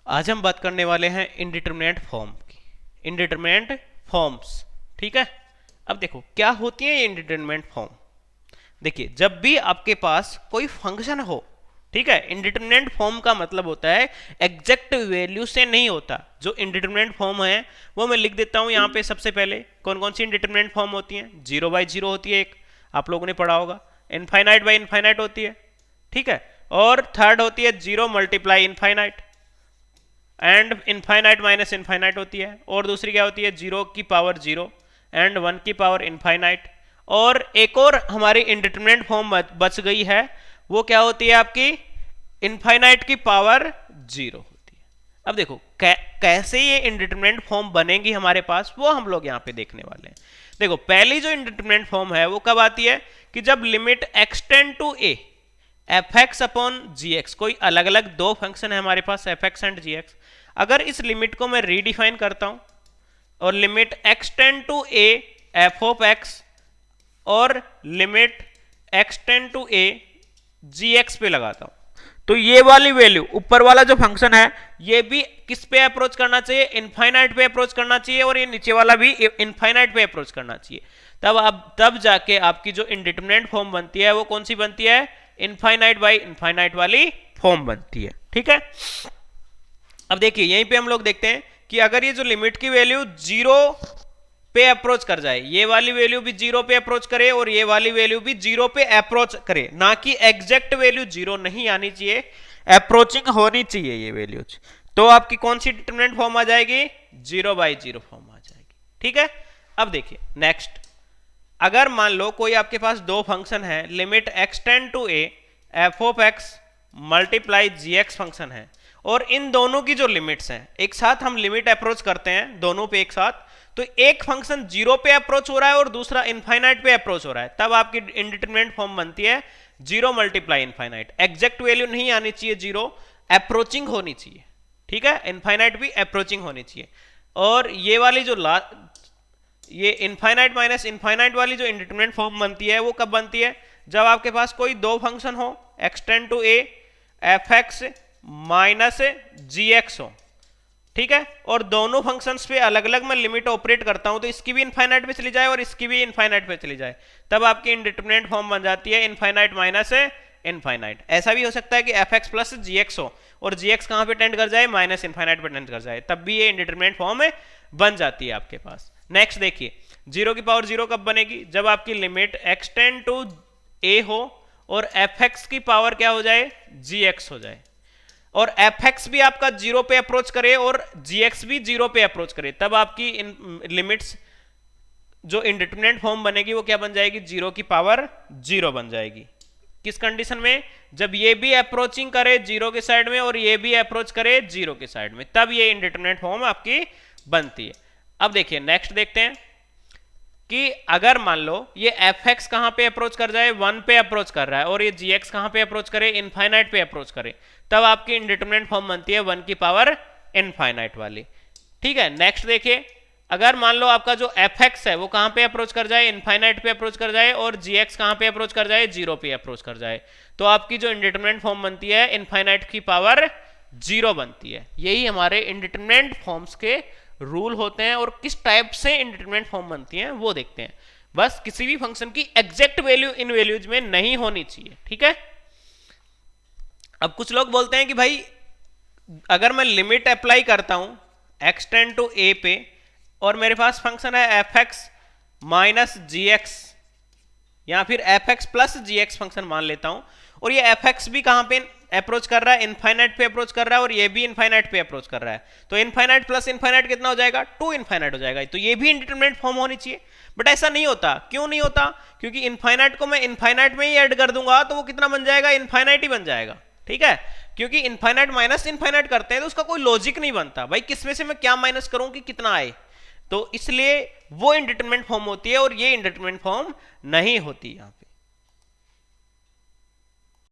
आज हम बात करने वाले हैं इनडिटरमिनेट फॉर्म की, इनडिटरमिनेट फॉर्म्स। ठीक है, अब देखो क्या होती है ये इनडिटरमिनेट फॉर्म। देखिए, जब भी आपके पास कोई फंक्शन हो, ठीक है, इनडिटरमिनेट फॉर्म का मतलब होता है एग्जैक्ट वैल्यू से नहीं होता। जो इनडिटरमिनेट फॉर्म है वो मैं लिख देता हूं यहाँ पे। सबसे पहले कौन कौन सी इनडिटरमिनेट फॉर्म होती है? 0/0 होती है एक, आप लोगों ने पढ़ा होगा। इनफाइनाइट बाई इनफाइनाइट होती है, ठीक है। और थर्ड होती है 0 multiply infinite, and infinite minus infinite होती है। और दूसरी क्या होती है? 0 की पावर 0 एंड 1 की पावर इनफाइनाइट। और एक और हमारी इनडिटरमिनेट फॉर्म बच गई है, वो क्या होती है आपकी? इनफाइनाइट की पावर 0 होती है। अब देखो कैसे ये इनडिटरमिनेट फॉर्म बनेगी हमारे पास, वो हम लोग यहाँ पे देखने वाले हैं। देखो, पहली जो इनडिटरमिनेट फॉर्म है वो कब आती है? कि जब limit extend to A F X upon G X, कोई अलग अलग दो फंक्शन है हमारे पास, F X and G X. अगर इस लिमिट को मैं रीडिफाइन करता हूं और limit extend to A F of X और limit extend to A G X पे लगाता हूं, तो ये वाली वैल्यू, ऊपर वाला जो फंक्शन है, ये भी किस पे अप्रोच करना चाहिए? इनफाइनाइट पे अप्रोच करना चाहिए, और ये नीचे वाला भी इनफाइनाइट पे अप्रोच करना चाहिए। तब जाके आपकी जो इनडिटरमिनेट फॉर्म बनती है वो कौन सी बनती है? इनफाइनाइट बाई इनफाइनाइट वाली फॉर्म बनती है। ठीक है, अब देखिए यहीं पे हम लोग देखते हैं कि अगर ये जो लिमिट की वैल्यू 0 पे अप्रोच कर जाए, ये वाली वैल्यू भी 0 पे अप्रोच करे और ये वाली वैल्यू भी 0 पे अप्रोच करे, ना कि एग्जैक्ट वैल्यू 0 नहीं आनी चाहिए, अप्रोचिंग होनी चाहिए ये वैल्यूज, तो आपकी कौन सी डिटरमिनेंट फॉर्म आ जाएगी? 0/0 फॉर्म आ जाएगी। ठीक है, अब देखिए नेक्स्ट, अगर मान लो कोई आपके पास दो फंक्शन है, limit extend to A F of x multiply g x function है, और इन दोनों की जो लिमिट्स हैं, एक साथ हम लिमिट अप्रोच करते हैं दोनों पे एक साथ, तो एक फंक्शन 0 पे अप्रोच हो रहा है और दूसरा इनफाइनाइट पे अप्रोच हो रहा है, तब आपकी इनडिटरमिनेट फॉर्म बनती है 0 मल्टीप्लाई इनफाइनाइट। एग्जैक्ट वैल्यू नहीं आनी चाहिए 0, अप्रोचिंग होनी चाहिए। ठीक है, इनफाइनाइट भी अप्रोचिंग होनी चाहिए। और ये वाली जो ये इनफाइनाइट माइनस इनफाइनाइट वाली जो इनडिटरमिनेट फॉर्म बनती है वो कब बनती है? जब आपके पास कोई दो फंक्शन हो, x tends to A F x minus g x हो, ठीक है, और दोनों फंक्शंस पे अलग अलग मैं लिमिट ऑपरेट करता हूं, तो इसकी भी इनफाइनाइट पे चली जाए और इसकी भी इनफाइनाइट पे चली जाए, तब आपकी इनडिटरमिनेट फॉर्म बन जाती है इनफाइनाइट माइनस इनफाइनाइट। ऐसा भी हो सकता है कि एफ एक्स प्लस जी एक्स हो और जी एक्स कहां पे टेंड कर जाए? माइनस इनफाइनाइट पे टेंड कर जाए, तब भी ये इनडिटरमिनेट फॉर्म बन जाती है आपके पास। नेक्स्ट देखिए, 0 की पावर 0 कब बनेगी? जब आपकी लिमिट एक्सटेंड टू ए हो और एफ एक्स की पावर क्या हो जाए? जी एक्स हो जाए, और एफ एक्स भी आपका 0 पे अप्रोच करे और जी एक्स भी 0 पे अप्रोच करे, तब आपकी लिमिट्स जो इनडिटरमिनेट फॉर्म बनेगी वो क्या बन जाएगी? 0 की पावर 0 बन जाएगी। किस कंडीशन में? जब ये भी अप्रोचिंग करे 0 के साइड में और ये भी अप्रोच करे 0 के साइड में, तब ये इनडिटरमिनेट फॉर्म आपकी बनती है। अब देखिए नेक्स्ट देखते हैं कि अगर मान लो ये एफ एक्स कहां पे अप्रोच कर जाए? 1 पे अप्रोच कर रहा है, और ये जी एक्स कहां पे अप्रोच करे? इनफाइनाइट पे अप्रोच करे, तब आपकी इनडिटरमिनेट फॉर्म बनती है 1 की पावर इनफाइनाइट वाली। ठीक है, नेक्स्ट देखिए, अगर मान लो आपका जो एफ एक्स है वो कहां पे अप्रोच कर जाए? इनफाइनाइट पे अप्रोच कर जाए, और जी एक्स कहां पे अप्रोच कर जाए? 0 पे अप्रोच कर जाए, तो आपकी जो इनडिटरमिनेट फॉर्म बनती है इनफाइनाइट की पावर 0 बनती है। यही हमारे इनडिटरमिनेट फॉर्म्स के रूल होते हैं, और किस टाइप से इनडिटरमिनेट फॉर्म बनती हैं वो देखते हैं। बस किसी भी फंक्शन की एग्जैक्ट वैल्यू इन वैल्यूज में नहीं होनी चाहिए। ठीक है, अब कुछ लोग बोलते हैं कि भाई अगर मैं लिमिट अप्लाई करता हूं एक्सटेंड टू ए पे, और मेरे पास फंक्शन है F x minus g x, या फिर एफ एक्स प्लस जी एक्स फंक्शन मान लेता हूं, और ये एफ एक्स भी कहां पे अप्रोच कर रहा है? इनफाइनाइट पे अप्रोच कर रहा है, और ये भी इनफाइनाइट पे अप्रोच कर रहा है, तो इनफाइनाइट प्लस इनफाइनाइट कितना हो जाएगा? 2 इनफाइनाइट हो जाएगा, तो ये भी इनडिटरमिनेट फॉर्म होनी चाहिए। बट ऐसा नहीं होता। क्यों नहीं होता? क्योंकि इनफाइनाइट को मैं इनफाइनाइट में ही ऐड कर दूंगा, तो वो कितना बन जाएगा? इनफाइनाइट ही बन जाएगा। ठीक है, क्योंकि इनफाइनाइट माइनस इनफाइनाइट करते हैं तो उसका कोई लॉजिक नहीं बनता, भाई किसमें से मैं क्या माइनस करूं कि कितना आए, तो इसलिए वो इनडिटरमिनेट फॉर्म होती है और ये इनडिटरमिनेट फॉर्म नहीं होती यहां पे।